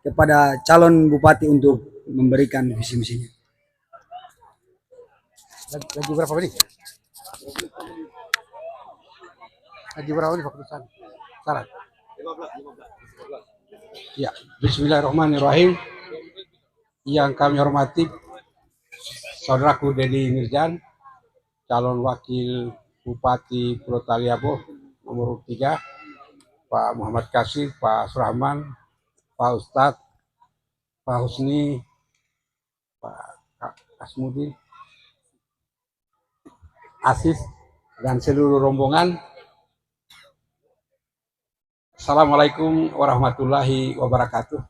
kepada calon bupati untuk memberikan visi misinya. Lagi berapa menit? Lagi berapa menit waktu salat? 15. Ya, bismillahirrahmanirrahim. Yang kami hormati saudaraku Dedi Mirjan, calon wakil Bupati Pulau Taliabu nomor 3, Pak Muhammad Kasih, Pak Surahman, Pak Ustadz, Pak Husni, Pak Asmudi, Asis, dan seluruh rombongan. Assalamualaikum warahmatullahi wabarakatuh.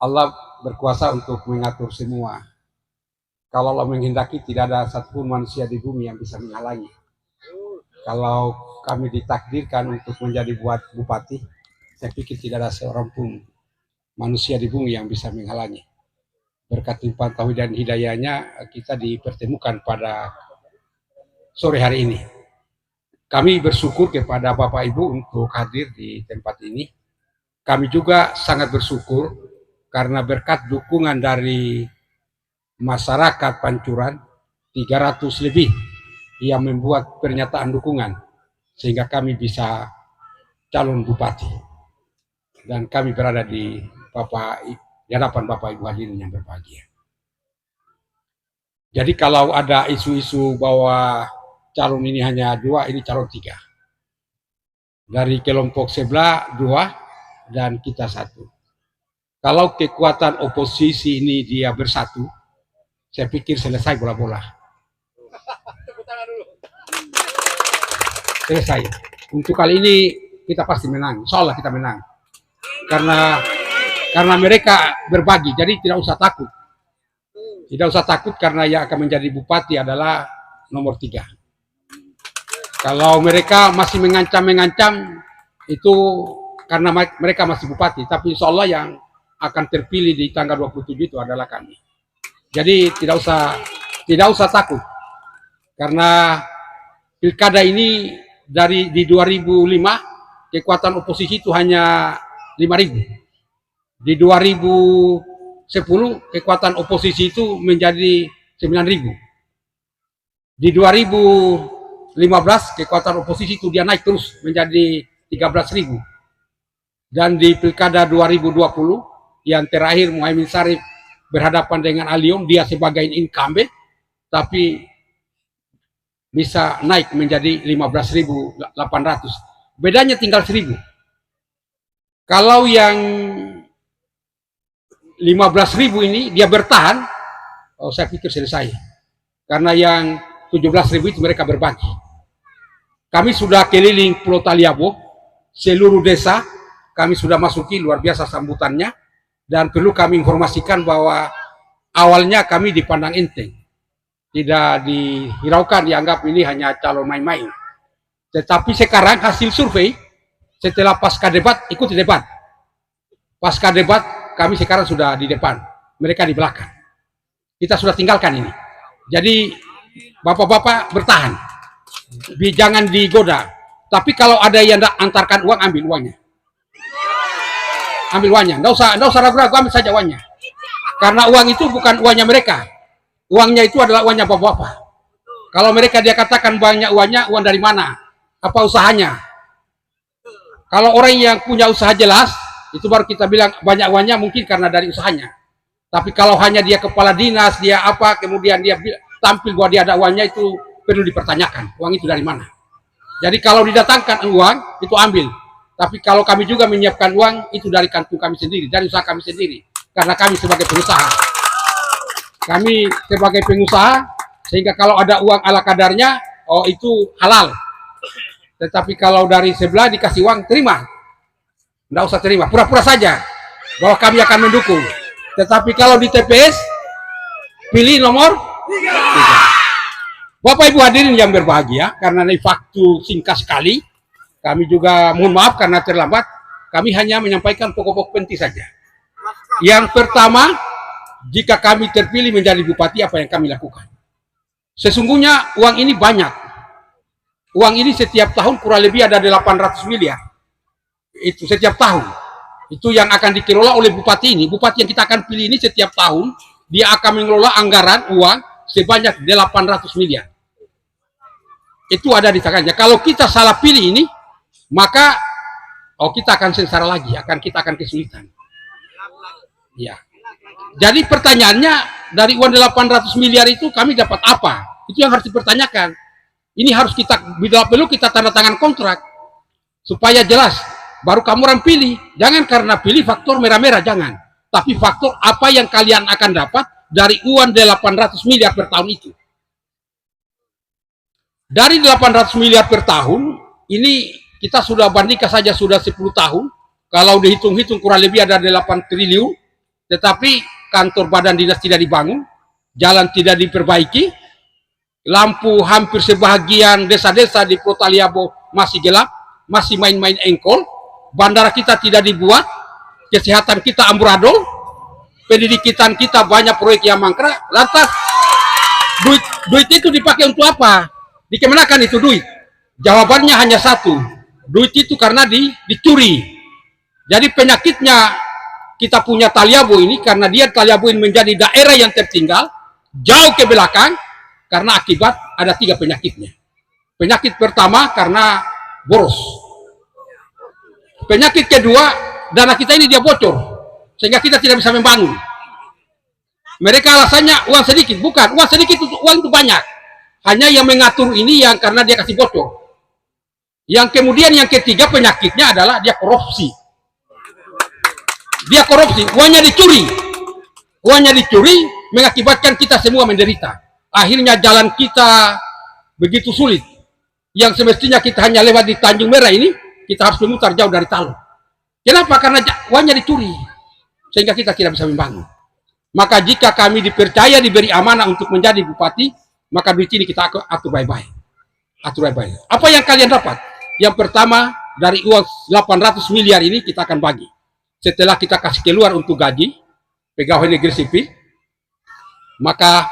Allah berkuasa untuk mengatur semua. Kalau Allah menghendaki, tidak ada satupun manusia di bumi yang bisa menghalangi. Kalau kami ditakdirkan untuk menjadi bupati, saya pikir tidak ada seorang pun manusia di bumi yang bisa menghalangi. Berkat limpahan tauhid dan hidayahnya, kita dipertemukan pada sore hari ini. Kami bersyukur kepada Bapak Ibu untuk hadir di tempat ini. Kami juga sangat bersyukur karena berkat dukungan dari masyarakat Pancuran, 300 lebih yang membuat pernyataan dukungan sehingga kami bisa calon bupati. Dan kami berada di hadapan Bapak Ibu hadirin yang berbahagia. Jadi kalau ada isu-isu bahwa calon ini hanya 2, ini calon 3. Dari kelompok sebelah 2 dan kita 1. Kalau kekuatan oposisi ini dia bersatu, saya pikir selesai bola-bola. Selesai. Untuk kali ini kita pasti menang. Insya Allah kita menang. Karena mereka berbagi, jadi tidak usah takut. Tidak usah takut karena yang akan menjadi bupati adalah nomor 3. Kalau mereka masih mengancam, itu karena mereka masih bupati. Tapi insya Allah yang akan terpilih di tanggal 27 itu adalah kami. Jadi tidak usah takut. Karena pilkada ini di 2005 kekuatan oposisi itu hanya 5.000. Di 2010 kekuatan oposisi itu menjadi 9.000. Di 2015 kekuatan oposisi itu dia naik terus menjadi 13.000. Dan di pilkada 2020 yang terakhir Muhaimin Syarif berhadapan dengan Alium, dia sebagai incumbent, tapi bisa naik menjadi 15.800. Bedanya tinggal 1.000. Kalau yang 15.000 ini dia bertahan, saya pikir selesai. Karena yang 17.000 itu mereka berbagi. Kami sudah keliling Pulau Taliabu, seluruh desa, kami sudah masuki, luar biasa sambutannya. Dan perlu kami informasikan bahwa awalnya kami dipandang enteng. Tidak dihiraukan, dianggap ini hanya calon main-main. Tetapi sekarang hasil survei, setelah pasca debat, ikuti debat. Pasca debat, kami sekarang sudah di depan. Mereka di belakang. Kita sudah tinggalkan ini. Jadi, bapak-bapak bertahan. Jangan digoda. Tapi kalau ada yang antarkan uang, ambil uangnya. Ambil uangnya, nggak usah ragu-ragu, ambil saja uangnya. Karena uang itu bukan uangnya mereka. Uangnya itu adalah uangnya bapak-bapak. Kalau mereka dia katakan banyak uangnya, uang dari mana? Apa usahanya? Kalau orang yang punya usaha jelas, itu baru kita bilang banyak uangnya mungkin karena dari usahanya. Tapi kalau hanya dia kepala dinas, dia apa, kemudian dia tampil bahwa dia ada uangnya, itu perlu dipertanyakan. Uang itu dari mana? Jadi kalau didatangkan uang, itu ambil. Tapi kalau kami juga menyiapkan uang, itu dari kantong kami sendiri, dari usaha kami sendiri. Karena kami sebagai pengusaha. Kami sebagai pengusaha, sehingga kalau ada uang ala kadarnya, itu halal. Tetapi kalau dari sebelah dikasih uang, terima. Nggak usah terima, pura-pura saja bahwa kami akan mendukung. Tetapi kalau di TPS, pilih nomor 3. Bapak Ibu hadirin yang berbahagia, karena ini waktu singkat sekali, kami juga mohon maaf karena terlambat. Kami hanya menyampaikan pokok-pokok penting saja. Yang pertama, jika kami terpilih menjadi bupati, apa yang kami lakukan? Sesungguhnya uang ini banyak. Uang ini setiap tahun kurang lebih ada 800 miliar. Itu setiap tahun. Itu yang akan dikelola oleh bupati ini. Bupati yang kita akan pilih ini setiap tahun dia akan mengelola anggaran uang sebanyak 800 miliar. Itu ada di tangannya. Kalau kita salah pilih ini, maka kita akan sengsara lagi, kita akan kesulitan. Ya. Jadi pertanyaannya, dari uang 800 miliar itu kami dapat apa? Itu yang harus dipertanyakan. Ini harus bila perlu kita tanda tangan kontrak supaya jelas. Baru kamu orang pilih. Jangan karena pilih faktor merah-merah, jangan. Tapi faktor apa yang kalian akan dapat dari uang 800 miliar per tahun itu. Dari 800 miliar per tahun, ini kita sudah bandingkan saja sudah 10 tahun. Kalau dihitung-hitung kurang lebih ada 8 triliun. Tetapi kantor badan dinas tidak dibangun, jalan tidak diperbaiki, lampu hampir sebahagian desa-desa di Pulau Taliabo masih gelap, masih main-main engkol, bandara kita tidak dibuat, kesehatan kita amburadul, pendidikan kita banyak proyek yang mangkrak. Lantas duit itu dipakai untuk apa? Dikemanakan itu duit? Jawabannya hanya satu, duit itu karena dicuri. Jadi penyakitnya kita punya Taliabo ini, karena Taliabo ini menjadi daerah yang tertinggal jauh ke belakang, karena akibat ada 3 penyakitnya. Penyakit pertama karena boros. Penyakit kedua, dana kita ini dia bocor, sehingga kita tidak bisa membangun. Mereka alasannya uang sedikit, bukan uang sedikit, uang itu banyak. Hanya yang mengatur ini yang karena dia kasih bocor. Yang kemudian yang ketiga penyakitnya adalah dia korupsi. Dia korupsi, uangnya dicuri. Uangnya dicuri mengakibatkan kita semua menderita. Akhirnya jalan kita begitu sulit. Yang semestinya kita hanya lewat di Tanjung Merah ini, kita harus memutar jauh dari Taluk. Kenapa? Karena uangnya dicuri. Sehingga kita tidak bisa membangun. Maka jika kami dipercaya, diberi amanah untuk menjadi bupati, maka duit ini kita atur baik-baik. Atur baik-baik. Apa yang kalian dapat? Yang pertama, dari uang 800 miliar ini kita akan bagi. Setelah kita kasih keluar untuk gaji pegawai negeri sipil, maka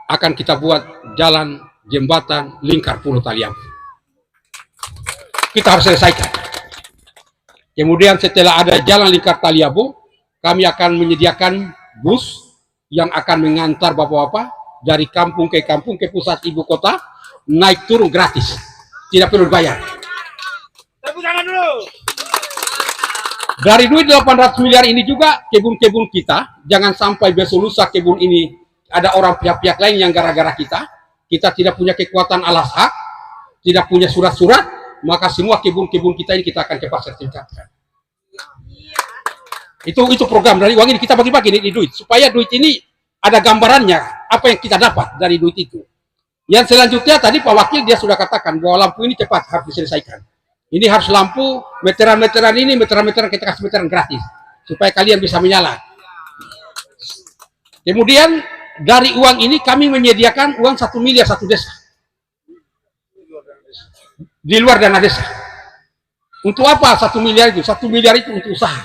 akan kita buat jalan jembatan lingkar Pulau Taliabo. Kita harus selesaikan. Kemudian setelah ada jalan lingkar Taliabo, kami akan menyediakan bus yang akan mengantar bapak-bapak dari kampung ke pusat ibu kota, naik turun gratis, tidak perlu bayar. Tepuk tangan dulu. Dari duit 800 miliar ini juga kebun-kebun kita, jangan sampai besok lusa kebun ini ada orang pihak-pihak lain yang gara-gara kita tidak punya kekuatan alas hak, tidak punya surat-surat, maka semua kebun-kebun kita ini kita akan cepat sertifikatkan. Itu program dari uang ini kita bagi-bagi di duit, supaya duit ini ada gambarannya apa yang kita dapat dari duit itu. Yang selanjutnya tadi Pak Wakil dia sudah katakan bahwa lampu ini cepat harus diselesaikan. Ini harus lampu meteran-meteran ini, meteran-meteran kita kasih meteran gratis supaya kalian bisa menyala. Kemudian dari uang ini kami menyediakan uang 1 miliar satu desa di luar dana desa. Untuk apa 1 miliar itu? 1 miliar itu untuk usaha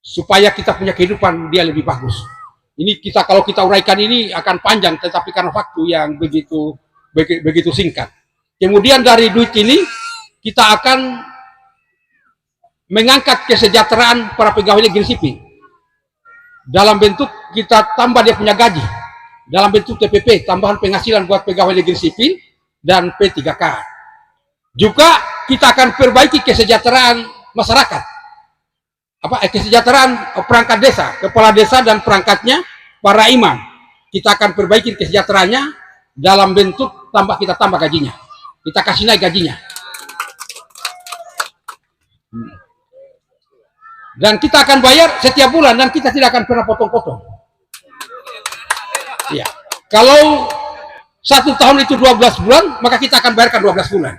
supaya kita punya kehidupan dia lebih bagus. Ini kalau kita uraikan ini akan panjang, tetapi karena waktu yang begitu singkat. Kemudian dari duit ini kita akan mengangkat kesejahteraan para pegawai negeri sipil. Dalam bentuk kita tambah dia punya gaji. Dalam bentuk TPP, tambahan penghasilan buat pegawai negeri sipil dan P3K. Juga kita akan perbaiki kesejahteraan masyarakat. Kesejahteraan perangkat desa, kepala desa dan perangkatnya, para imam. Kita akan perbaiki kesejahteraannya dalam bentuk kita tambah gajinya. Kita kasih naik gajinya. Dan kita akan bayar setiap bulan dan kita tidak akan pernah potong-potong. Ya. Kalau 1 tahun itu 12 bulan, maka kita akan bayarkan 12 bulan.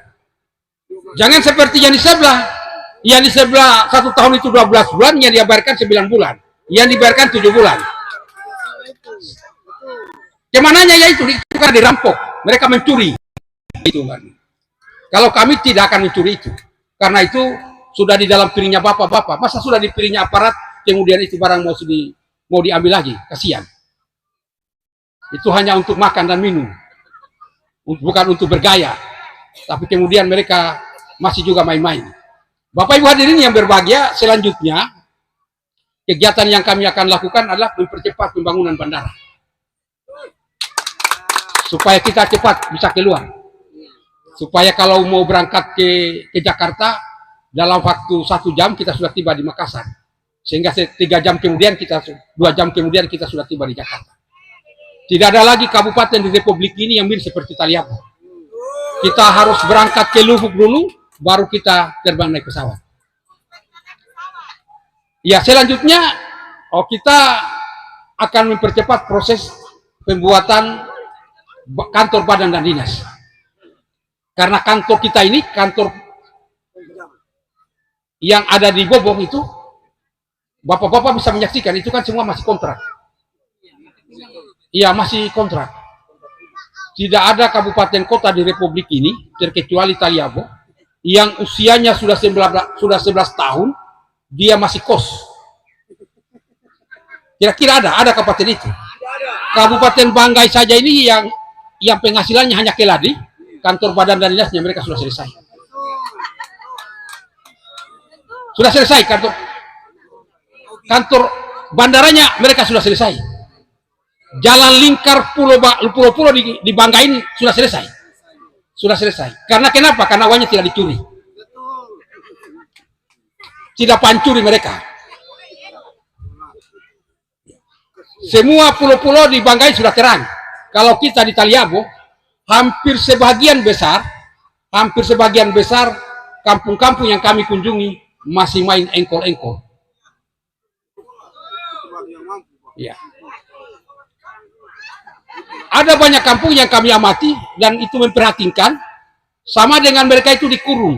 Jangan seperti yang di sebelah. Yang di sebelah 1 tahun itu 12 bulan, yang dia bayarkan 9 bulan. Yang dibayarkan 7 bulan. Kemananya ya itu karena dirampok. Mereka mencuri. Itu kan. Kalau kami tidak akan mencuri itu. Karena itu sudah di dalam piringnya bapak-bapak. Masa sudah di piringnya aparat, kemudian itu barang mau diambil lagi. Kasihan. Itu hanya untuk makan dan minum. Bukan untuk bergaya. Tapi kemudian mereka masih juga main-main. Bapak Ibu hadirin yang berbahagia, selanjutnya kegiatan yang kami akan lakukan adalah mempercepat pembangunan bandara. Supaya kita cepat bisa keluar. Supaya kalau mau berangkat ke Jakarta, dalam waktu 1 jam kita sudah tiba di Makassar. Sehingga 3 jam kemudian 2 jam kemudian kita sudah tiba di Jakarta. Tidak ada lagi kabupaten di Republik ini yang mirip seperti Taliabu. Kita harus berangkat ke Lubuk dulu, baru kita terbang naik pesawat. Ya, selanjutnya kita akan mempercepat proses pembuatan kantor badan dan dinas. Karena kantor kita ini, kantor yang ada di Bobong itu, bapak-bapak bisa menyaksikan, itu kan semua masih kontrak. Iya, masih kontrak. Tidak ada kabupaten kota di Republik ini, terkecuali Taliabu, yang usianya sudah 11 tahun, dia masih kos. Kira-kira ada kabupaten itu. Kabupaten Banggai saja ini yang penghasilannya hanya keladi, kantor badan dan dinasnya mereka sudah selesai. Sudah selesai kantor bandaranya mereka sudah selesai. Jalan lingkar pulau-pulau di Banggai ini sudah selesai. Sudah selesai. Karena kenapa? Karena uangnya tidak dicuri. Tidak pancuri mereka. Semua pulau-pulau di Banggai sudah terang. Kalau kita di Taliabu, hampir sebagian besar kampung-kampung yang kami kunjungi masih main engkol-engkol. Ya. Ada banyak kampung yang kami amati dan itu memprihatinkan, sama dengan mereka itu dikurung.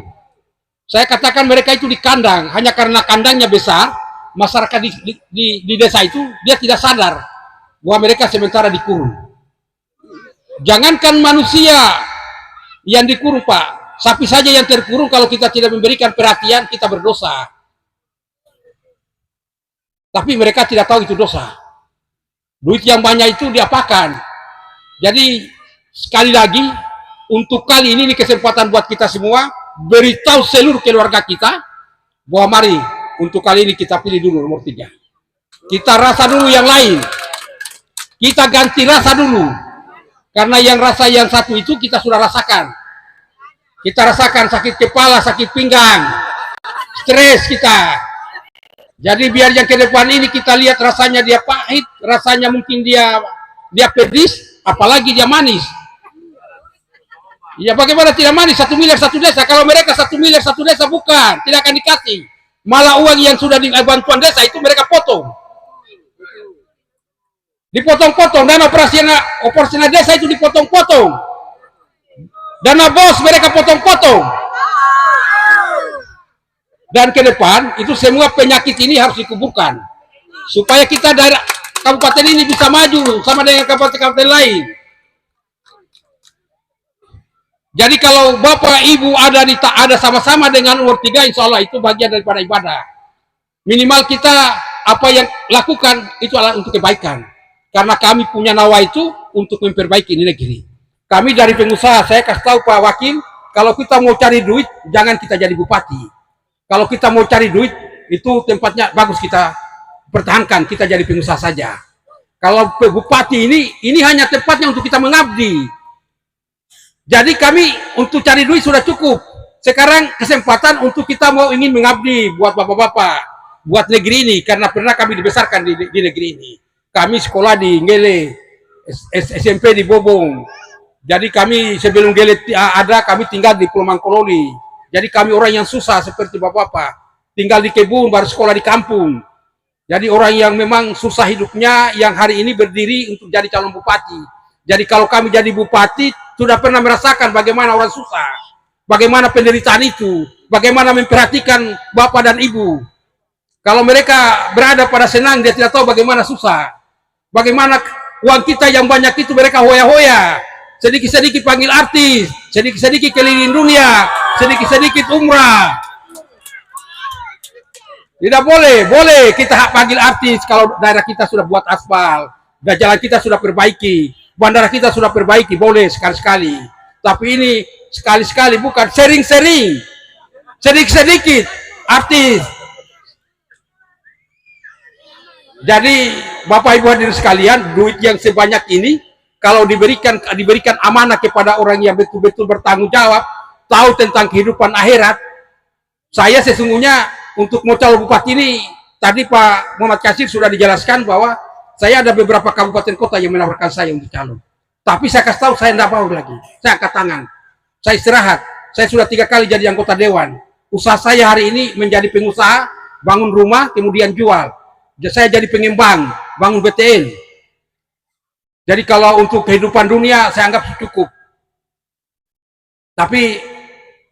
Saya katakan mereka itu di kandang, hanya karena kandangnya besar, masyarakat di desa itu dia tidak sadar bahwa mereka sementara dikurung. Jangankan manusia yang dikurung, Pak, sapi saja yang terkurung kalau kita tidak memberikan perhatian, kita berdosa. Tapi mereka tidak tahu itu dosa. Duit yang banyak itu diapakan? Jadi sekali lagi, untuk kali ini kesempatan buat kita semua, beritahu seluruh keluarga kita bahwa mari untuk kali ini kita pilih dulu nomor 3. Kita rasa dulu yang lain. Kita ganti rasa dulu. Karena yang rasa yang satu itu kita sudah rasakan. Kita rasakan sakit kepala, sakit pinggang, stres kita. Jadi biar yang ke depan ini kita lihat rasanya dia pahit, rasanya mungkin dia pedis, apalagi dia manis. Ya bagaimana tidak manis? 1 miliar 1 desa. Kalau mereka 1 miliar 1 desa bukan, tidak akan dikasih. Malah uang yang sudah di bantuan desa itu mereka potong. Dipotong-potong. Dana operasional desa itu dipotong-potong. Dana bos mereka potong-potong. Dan ke depan itu semua penyakit ini harus dikuburkan. Supaya kita daerah kabupaten ini bisa maju sama dengan kabupaten-kabupaten lain. Jadi kalau Bapak Ibu ada sama-sama dengan nomor 3, insya Allah itu bagian daripada ibadah. Minimal kita apa yang lakukan itu adalah untuk kebaikan. Karena kami punya nawa itu untuk memperbaiki ini negeri. Kami dari pengusaha, saya kasih tahu Pak Wakil, kalau kita mau cari duit, jangan kita jadi bupati. Kalau kita mau cari duit, itu tempatnya bagus kita pertahankan, kita jadi pengusaha saja. Kalau bupati ini hanya tempatnya untuk kita mengabdi. Jadi kami untuk cari duit sudah cukup. Sekarang kesempatan untuk kita mau ingin mengabdi buat bapak-bapak, buat negeri ini. Karena pernah kami dibesarkan di negeri ini. Kami sekolah di Ngele, SMP di Bobong. Jadi kami sebelum Ngele ada, kami tinggal di Pulau Mangkololi. Jadi kami orang yang susah seperti bapak-bapak. Tinggal di kebun, baru sekolah di kampung. Jadi orang yang memang susah hidupnya, yang hari ini berdiri untuk jadi calon bupati. Jadi kalau kami jadi bupati, sudah pernah merasakan bagaimana orang susah, bagaimana penderitaan itu, bagaimana memperhatikan bapak dan ibu. Kalau mereka berada pada senang, dia tidak tahu bagaimana susah. Bagaimana uang kita yang banyak itu mereka hoya-hoya. Sedikit-sedikit panggil artis, sedikit-sedikit keliling dunia, sedikit-sedikit umrah. Tidak boleh kita panggil artis kalau daerah kita sudah buat aspal, dan jalan kita sudah perbaiki. Bandara kita sudah perbaiki, boleh sekali-sekali. Tapi ini sekali-sekali bukan, sering-sering. Sedikit-sedikit. artis. Jadi Bapak Ibu hadirin sekalian, duit yang sebanyak ini kalau diberikan amanah kepada orang yang betul-betul bertanggung jawab, tahu tentang kehidupan akhirat. Saya sesungguhnya untuk mau calon bupati ini, tadi Pak Muhammad Kasir sudah dijelaskan bahwa saya ada beberapa kabupaten kota yang menawarkan saya untuk calon. Tapi saya kasih tahu, saya tidak mau lagi. Saya angkat tangan. Saya istirahat. Saya sudah 3 kali jadi anggota dewan. Usaha saya hari ini menjadi pengusaha, bangun rumah, kemudian jual. Saya jadi pengembang, bangun BTN. Jadi kalau untuk kehidupan dunia, saya anggap cukup. Tapi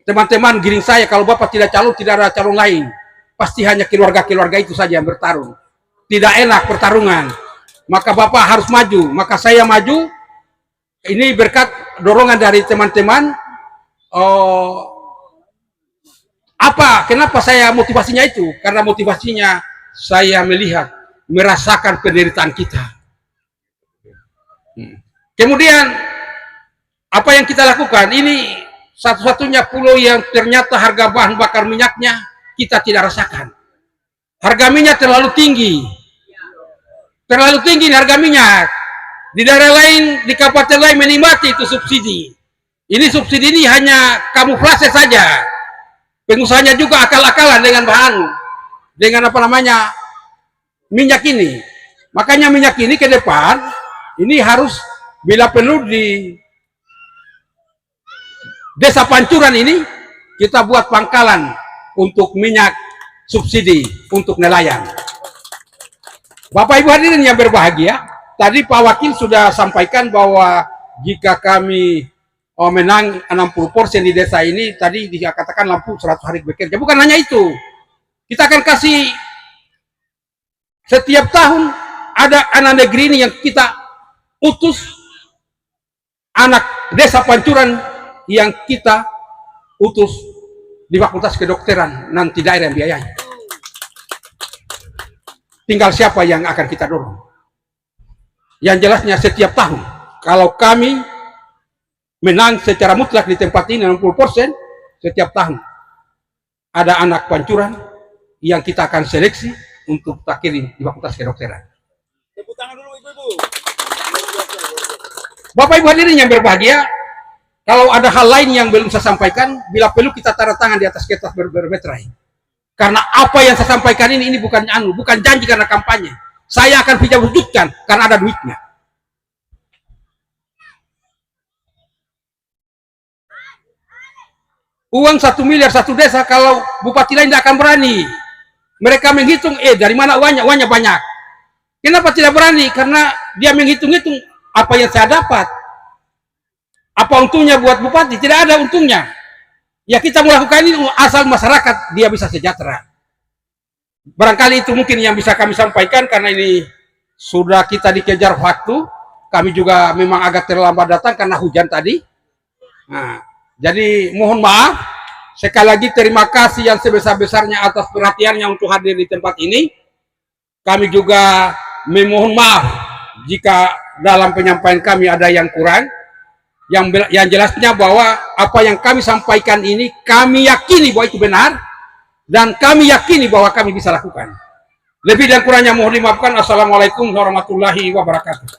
teman-teman giring saya, kalau Bapak tidak calon, tidak ada calon lain. Pasti hanya keluarga-keluarga itu saja yang bertarung. Tidak enak pertarungan. Maka Bapak harus maju. Maka saya maju. Ini berkat dorongan dari teman-teman. Kenapa saya motivasinya itu? Karena motivasinya saya melihat, merasakan penderitaan kita. Kemudian apa yang kita lakukan? Ini satu-satunya pulau yang ternyata harga bahan bakar minyaknya kita tidak rasakan. Harga minyak terlalu tinggi. Terlalu tinggi harga minyak. Di daerah lain, di kabupaten lain menikmati itu subsidi. Ini subsidi ini hanya kamuflase saja. Pengusahanya juga akal-akalan dengan minyak ini. Makanya minyak ini ke depan, ini harus bila perlu di Desa Pancuran ini, kita buat pangkalan untuk minyak subsidi untuk nelayan. Bapak Ibu hadirin yang berbahagia, tadi Pak Wakil sudah sampaikan bahwa jika kami menang 60% di desa ini, tadi dikatakan lampu 100 hari bekerja. Bukan hanya itu, kita akan kasih setiap tahun ada anak negeri ini yang kita utus, anak desa Pancuran yang kita utus di Fakultas Kedokteran, nanti daerah yang biayai. Tinggal siapa yang akan kita dorong. Yang jelasnya setiap tahun, kalau kami menang secara mutlak di tempat ini 60%, setiap tahun ada anak Pancuran yang kita akan seleksi untuk tak kirim di Fakultas Kedokteran. Tepuk tangan dulu ibu-ibu. Bapak Ibu hadirin yang berbahagia, kalau ada hal lain yang belum saya sampaikan, bila perlu kita tanda tangan di atas kertas bermeterai. Karena apa yang saya sampaikan ini bukan janji karena kampanye. Saya akan bisa wujudkan karena ada duitnya. Uang 1 miliar satu desa, kalau bupati lain tidak akan berani. Mereka menghitung, dari mana uangnya? Uangnya banyak. Kenapa tidak berani? Karena dia menghitung-hitung apa yang saya dapat. Apa untungnya buat bupati? Tidak ada untungnya. Ya kita melakukan ini asal masyarakat dia bisa sejahtera. Barangkali itu mungkin yang bisa kami sampaikan karena ini sudah kita dikejar waktu. Kami juga memang agak terlambat datang karena hujan tadi. Nah, jadi mohon maaf. Sekali lagi terima kasih yang sebesar-besarnya atas perhatiannya untuk hadir di tempat ini. Kami juga memohon maaf jika dalam penyampaian kami ada yang kurang. Yang jelasnya bahwa apa yang kami sampaikan ini kami yakini bahwa itu benar dan kami yakini bahwa kami bisa lakukan. Lebih dan kurangnya mohon dimaafkan. Assalamualaikum warahmatullahi wabarakatuh.